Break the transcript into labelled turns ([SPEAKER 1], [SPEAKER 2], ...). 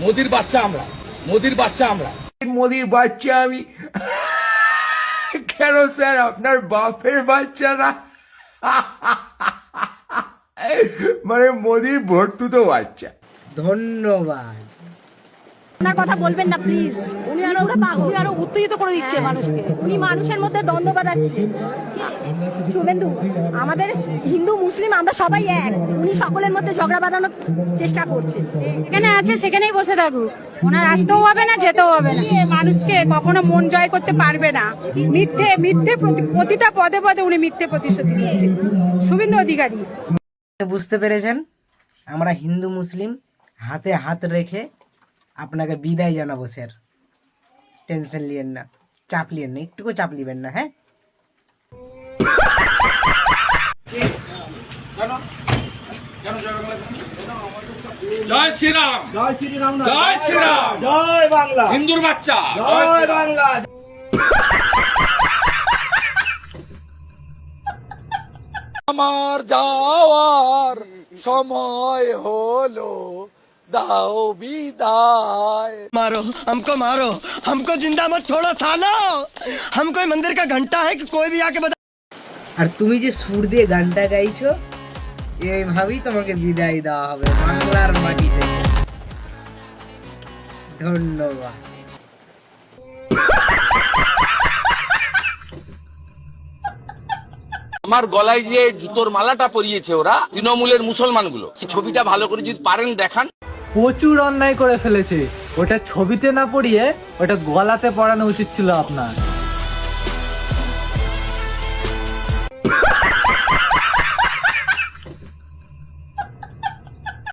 [SPEAKER 1] মোদির বাচ্চা আমরা, মোদির বাচ্চা আমরা।
[SPEAKER 2] মোদির বাচ্চা আমি কেন স্যার? আপনার বাপের বাচ্চারা মানে মোদির ভর্তুত বাচ্চা।
[SPEAKER 3] ধন্যবাদ।
[SPEAKER 4] ওনার কথা বলবেন না প্লিজ। উনি আরো উত্তেজিত করে দিচ্ছে মানুষকে। উনি মানুষের মধ্যে দ্বন্দ্ব বাঁধাচ্ছে। শুভেন্দু, আমাদের হিন্দু মুসলিম আমরা সবাই এক। উনি সকলের মধ্যে ঝগড়া বাঁধানোর চেষ্টা করছে।
[SPEAKER 5] এখানে আছে সেখানেই বসে থাকুক, ওনার আসতেও হবে না যেতেও হবে না। মানুষকে কখনো মন জয় করতে পারবে না। মিথ্যে মিথ্যে প্রতিটা পদে পদে উনি মিথ্যে প্রতিশ্রুতি দিচ্ছে শুভেন্দু অধিকারী।
[SPEAKER 3] বুঝতে পেরেছেন? আমরা হিন্দু মুসলিম হাতে হাত রেখে আপনাকে বিদায় জানাবো স্যার। টেনশন লিয়েন না, চাপ লিয়েন না, একটুকু চাপ লিবেন না। হ্যাঁ,
[SPEAKER 1] জয় শ্রীরাম, জয় শ্রীরাম, জয় শ্রীরাম,
[SPEAKER 6] জয় বাংলা,
[SPEAKER 1] হিন্দুর বাচ্চা,
[SPEAKER 6] জয় বাংলা।
[SPEAKER 1] আমার যাওয়ার সময় হলো, দাও বিদায়।
[SPEAKER 7] मारो हमको जिंदा मत छोड़ो सालो। हम कोई मंदिर का घंटा है कि कोई भी आके बता।
[SPEAKER 3] আর তুমি যে সুর দিয়ে গানটা গাইছো, এইভাবেই তোমাকে বিদায় দেওয়া হবে বাংলার মাটি থেকে। ধন্যবাদ।
[SPEAKER 1] আমার গলায় যে জুতোর মালাটা পরিয়েছে ওরা তৃণমূলের মুসলমানগুলো, সেই ছবিটা ভালো করে যদি পারেন দেখান।
[SPEAKER 8] প্রচুর অন্যায় করে ফেলেছে। ওটা ছবিতে না পড়িয়ে ওটা গলাতে পড়ানো উচিত ছিল আপনার।